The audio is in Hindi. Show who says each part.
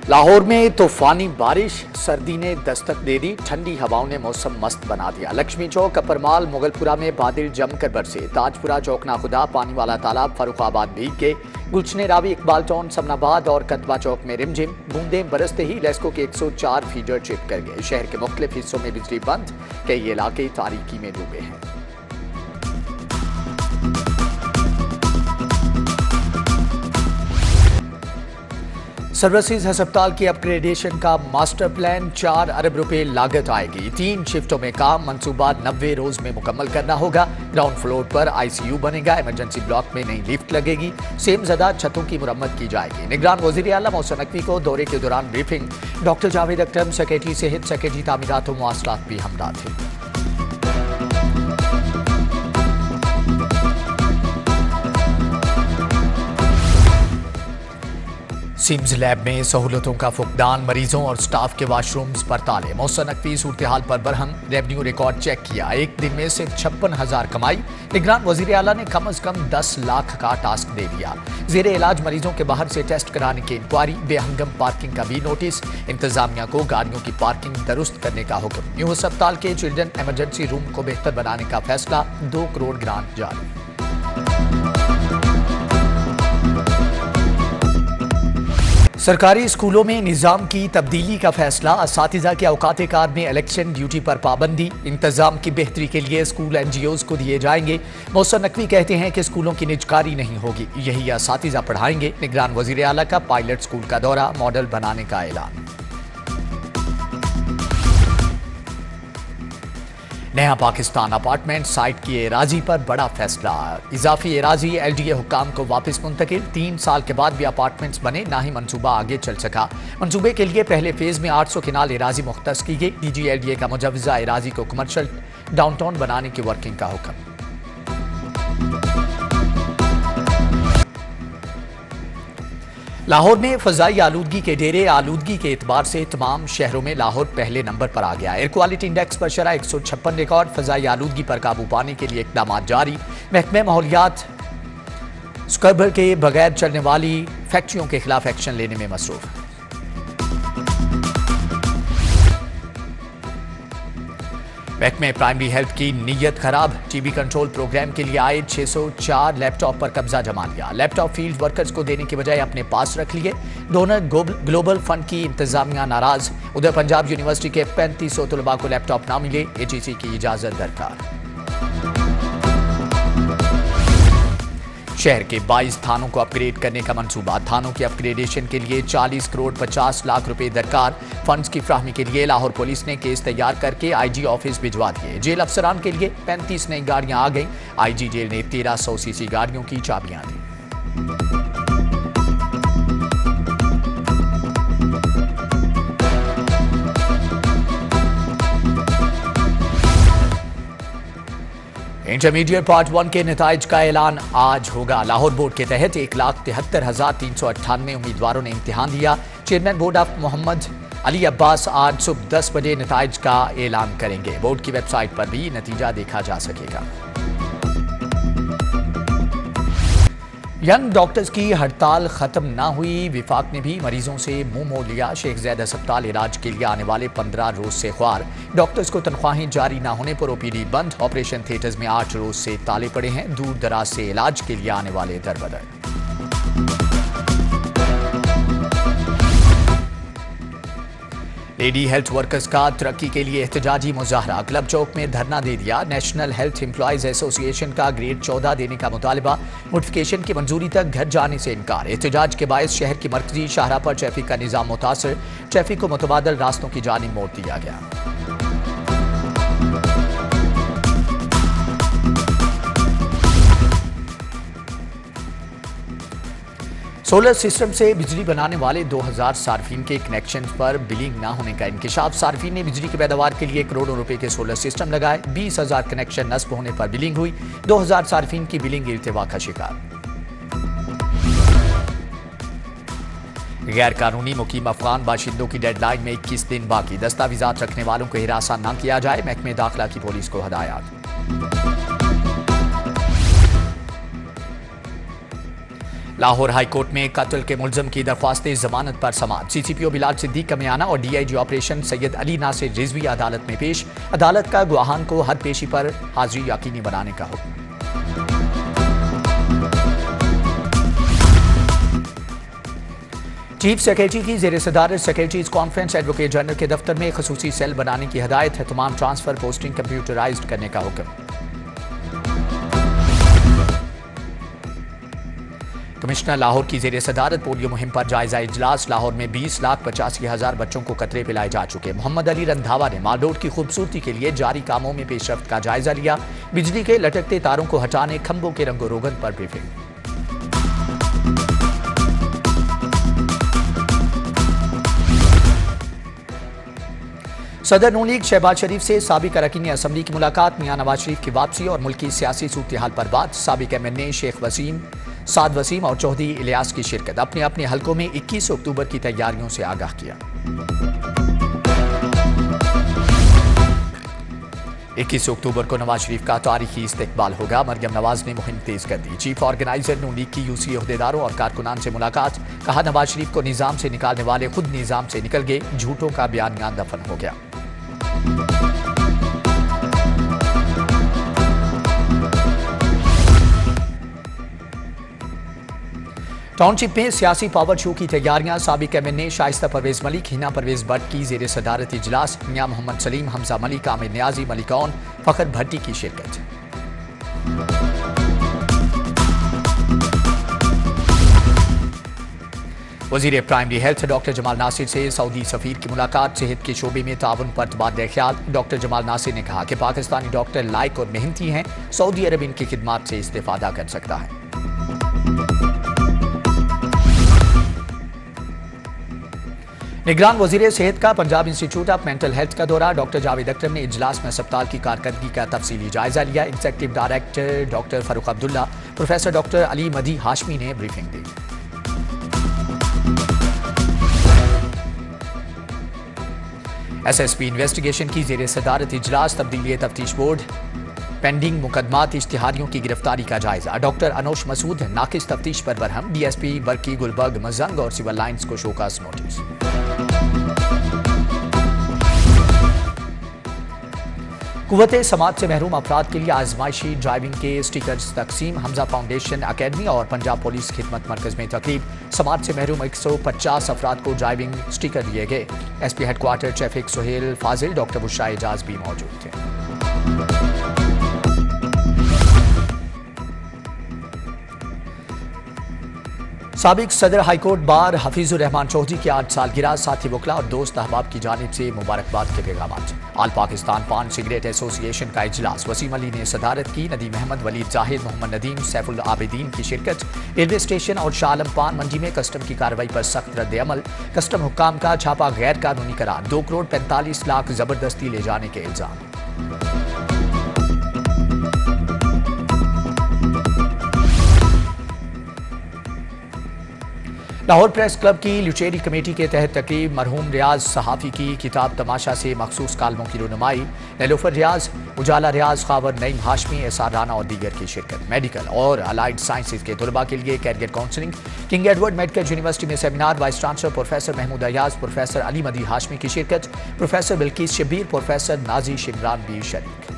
Speaker 1: लाहौर में तूफानी बारिश, सर्दी ने दस्तक दे दी, ठंडी हवाओं ने मौसम मस्त बना दिया। लक्ष्मी चौक, अपरमाल, मुगलपुरा में बादल जमकर बरसे। ताजपुरा, चौकना खुदा, पानी वाला तालाब, फरुखाबाद भीग के। गुलशने रावी, इकबाल टाउन, समनाबाद और कतवा चौक में रिमझिम। बूंदें बरसते ही लेस्को के 104 फीडर चिट कर गए। शहर के मुख्तलिफ हिस्सों में बिजली बंद, कई इलाके तारीकी में डूबे हैं। सर्विसेज अस्पताल की अपग्रेडेशन का मास्टर प्लान, 4 अरब रुपए लागत आएगी। 3 शिफ्टों में काम, मंसूबा 90 रोज में मुकम्मल करना होगा। ग्राउंड फ्लोर पर ICU बनेगा। इमरजेंसी ब्लॉक में नई लिफ्ट लगेगी। सेमजदा छतों की मुरम्मत की जाएगी। निगरान वज़ीर आला मोहसिन नकवी को दौरे के दौरान ब्रीफिंग। डॉक्टर जावेद अख्तम, सेक्रेटरी सेहत, सेक्रेटरी तामीरात व मुआसरात भी हमदर्द थे। सिम्स लैब में सहूलतों का फुकदान, मरीजों और स्टाफ के वाशरूम्स पर ताले। मोहसिन नकवी सूरत हाल पर बरहम, रेवेन्यू रिकॉर्ड चेक किया। एक दिन में सिर्फ 56,000 कमाई। निगरान वज़ीर आला ने कम अज कम 10 लाख का टास्क दे दिया। जेर इलाज मरीजों के बाहर से टेस्ट कराने की इंक्वायरी। बेहंगम पार्किंग का भी नोटिस। इंतजामिया को गाड़ियों की पार्किंग दुरुस्त करने का हुक्म। यूं अस्पताल के चिल्ड्रन इमरजेंसी रूम को बेहतर बनाने का फैसला। 2 करोड़ ग्रांट जारी। सरकारी स्कूलों में निज़ाम की तब्दीली का फैसला। असातिज़ा के औकात कार में इलेक्शन ड्यूटी पर पाबंदी। इंतजाम की बेहतरी के लिए स्कूल NGOs को दिए जाएंगे। मोहसिन नकवी कहते हैं कि स्कूलों की निजकारी नहीं होगी, यही असातिज़ा पढ़ाएंगे। निगरान वज़ीर आला का पायलट स्कूल का दौरा, मॉडल बनाने का ऐलान। नया पाकिस्तान अपार्टमेंट साइट की एराजी पर बड़ा फैसला। इजाफी एराजी LDA हुकाम को वापस मुंतकिल। 3 साल के बाद भी अपार्टमेंट्स बने, ना ही मंसूबा आगे चल सका। मंसूबे के लिए पहले फेज में 800 किनाल एराजी मुख्तस की गई। DG LDA का मुजव्वजा एराजी को कमर्शियल डाउनटाउन बनाने की वर्किंग का हुक्म। लाहौर में फजाई आलूदगी के डेरे। आलूदगी के एतबार से तमाम शहरों में लाहौर पहले नंबर पर आ गया। एयर क्वालिटी इंडेक्स पर शरह 156 रिकॉर्ड। फजाई आलूदगी पर काबू पाने के लिए इक़दाम जारी। महकमे माहौलियात स्क्रबर के बगैर चलने वाली फैक्ट्रियों के खिलाफ एक्शन लेने में मसरूफ। महकमे प्राइमरी हेल्थ की नीयत खराब। TB कंट्रोल प्रोग्राम के लिए आए 604 लैपटॉप पर कब्जा जमा लिया। लैपटॉप फील्ड वर्कर्स को देने के बजाय अपने पास रख लिए। डोनर ग्लोबल फंड की इंतजामिया नाराज। उधर पंजाब यूनिवर्सिटी के 3500 तलबा को लैपटॉप ना मिले, HEC की इजाजत दरकार। शहर के 22 थानों को अपग्रेड करने का मंसूबा। थानों की अपग्रेडेशन के लिए 40 करोड़ 50 लाख रुपए दरकार। फंड्स की फ्राहमी के लिए लाहौर पुलिस ने केस तैयार करके IG ऑफिस भिजवा दिए। जेल अफसरान के लिए 35 नई गाड़ियां आ गईं। IG जेल ने 1300 CC गाड़ियों की चाबियां दी। इंटरमीडिएट पार्ट 1 के नताइज का ऐलान आज होगा। लाहौर बोर्ड के तहत 1,73,398 उम्मीदवारों ने इम्तिहान दिया। Chairman board of Mohammad Ali Abbas आज सुबह 10 बजे नताइज का ऐलान करेंगे। बोर्ड की वेबसाइट पर भी नतीजा देखा जा सकेगा। यंग डॉक्टर्स की हड़ताल खत्म ना हुई। विफाक ने भी मरीजों से मुंह मोड़ लिया। शेख ज़ैद अस्पताल इलाज के लिए आने वाले 15 रोज से ख्वार। डॉक्टर्स को तनख्वाहें जारी ना होने पर OPD बंद। ऑपरेशन थिएटर्स में 8 रोज से ताले पड़े हैं। दूर दराज से इलाज के लिए आने वाले दरबदर। लेडी हेल्थ वर्कर्स का तरक्की के लिए एहतजाजी मुजाहरा। क्लब चौक में धरना दे दिया। नेशनल हेल्थ एम्प्लॉयज एसोसिएशन का ग्रेड 14 देने का मुतालबा। नोटिफिकेशन की मंजूरी तक घर जाने से इनकार। एहतजाज के बायस शहर की मरकजी शाहरा पर ट्रैफिक का निजाम मुतासर। ट्रैफिक को मुतबादल रास्तों की जानिब मोड़ दिया गया। सोलर सिस्टम से बिजली बनाने वाले 2000 सार्फिन के कनेक्शन पर बिलिंग ना होने का इंकशाफ। सार्फिन ने बिजली की पैदावार के लिए करोड़ों रुपए के सोलर सिस्टम लगाए। 20,000 कनेक्शन नस्ब होने पर बिलिंग हुई। 2000 सार्फिन की बिलिंग इल्तिवा का शिकार। गैर कानूनी मुकीम अफगान बाशिंदों की डेडलाइन में 21 दिन बाकी। दस्तावेजात रखने वालों को हिरासा न किया जाए। महकमे दाखिला की पुलिस को हदायत। लाहौर हाईकोर्ट में कत्ल के मुलजम की दरख्वास्त जमानत पर समाअत। CCPO बिलाल सिद्दीक का मियाना और DIG ऑपरेशन सैयद अली नासिर रिजवी अदालत में पेश। अदालत का गवाहान को हर पेशी पर हाजिरी यकीनी बनाने का हुक्म। चीफ सेक्रेटरी की जेर सदारत सेक्रेटरीज कॉन्फ्रेंस एडवोकेट जनरल के दफ्तर में खसूसी सेल बनाने की हिदायत है। तमाम ट्रांसफर पोस्टिंग कंप्यूटराइज्ड करने का हुक्म। कमिश्नर लाहौर की जेर सदारत पोलियो मुहिम पर जायजा इजलास। लाहौर में 20,85,000 बच्चों को कतरे पिलाए जा चुके। मोहम्मद अली रंधावा ने माल रोड की खूबसूरती के लिए जारी कामों में पेशरफ्त का जायजा लिया। बिजली के लटकते तारों को हटाने, खंभों के रंगो रोगन पर ब्रीफिंग। सदर नून लीग शहबाज शरीफ से साबिक अरकान असम्बली की मुलाकात। मियां नवाज शरीफ की वापसी और मुल्की सियासी सूरत-ए-हाल पर बात। साबिक MNA शेख वसीम, साद वसीम और चौधरी इलियास की शिरकत। अपने अपने हलकों में 21 अक्टूबर की तैयारियों से आगाह किया। 21 अक्टूबर को नवाज शरीफ का तारीखी इस्तकबाल होगा। मरियम नवाज ने मुहिम तेज कर दी। चीफ ऑर्गेनाइजर नून लीग की UC अहदेदारों और कारकुनान से मुलाकात। कहा, नवाज शरीफ को निजाम से निकालने वाले खुद निजाम से निकल गए। झूठों का बयानिया दफन हो गया। टाउनशिप में सियासी पावर शो की तैयारियां। साबिक MNA शाइस्ता परवेज मलिक, हिना परवेज भट्ट की जेर सदारत इजलास। मियां मोहम्मद सलीम, हमजा मलिक, आमिर नियाजी, मलिकौन, फखर भट्टी की शिरकत। वजीर primary health doctor Jamal Nasir से सऊदी सफीर की मुलाकात। सेहत के शोबे में ताउन पर तबादला ख्याल। डॉक्टर जमाल नासिर ने कहा कि पाकिस्तानी डॉक्टर लायक और मेहनती हैं। सऊदी अरब इनकी खिदमात से इस्तेफादा कर सकता है। निगरान वजीर सेहत का Punjab institute of mental health का दौरा। डॉक्टर जावेद अकरम ने इजलास में अस्पताल की कारकर्दगी का तफसीली जायजा लिया। Executive director doctor Farooq Abdullah, professor doctor Ali Madi Hashmi ने ब्रीफिंग दी। SSP इन्वेस्टिगेशन की जेर सदारत इजलास। तब्दीली तफ्तीश बोर्ड, पेंडिंग मुकदमात, इश्तिहारियों की गिरफ्तारी का जायजा। डॉक्टर अनोश मसूद नाकिस तफ्तीश पर बरहम। DSP बरकी गुलबर्ग मजंग और सिविल लाइन्स को शोकास नोटिस। कुव्वते समाज से महरूम अफराद के लिए आजमाइशी ड्राइविंग के स्टिकर्स तकसीम। हमजा फाउंडेशन अकेडमी और पंजाब पुलिस खिदमत मरकज में तकरीब। समाज से महरूम 150 अफराद को ड्राइविंग स्टिकर दिए गए। SP हेडक्वार्टर ट्रैफिक सुहेल फाजिल, डॉक्टर बुशरा एजाज भी मौजूद थे। साबिक सदर हाईकोर्ट बार हफीजुर रहमान चौधरी की 8 सालगिरह। साथी वकला और दोस्त अहबाब की जानिब से मुबारकबाद के पैगाम। आल पाकिस्तान पान सिगरेट एसोसिएशन का इजलास। वसीम अली ने सदारत की। नदीम अहमद, वलीद जाहिद, मोहम्मद नदीम, सैफुल आबिदीन की शिरकत। रेलवे स्टेशन और शाह आलम पान मंडी में कस्टम की कार्रवाई पर सख्त रद्द अमल। कस्टम हुक्काम का छापा गैर कानूनी करार। 2 करोड़ 45 लाख जबरदस्ती ले जाने के इल्जाम। लाहौर प्रेस क्लब की लुचेरी कमेटी के तहत तकरीब। मरहूम रियाज सहाफ़ी की किताब तमाशा से मखसूस कालमों की रुनुमाई। नीलोफर रियाज, उजाला रियाज, खावर नईम हाशमी, एसआर राना और दीगर की शिरकत। मेडिकल और अलाइड साइंसेज के तलबा के लिए career counselling. King Edward Medical University में seminar. Vice chancellor professor Mahmood Ayaz, professor Ali Madi Hashmi की शिरकत। प्रोफेसर बिल्किस शब्बीर, प्रोफेसर नाजी शिमरान भी शरीक।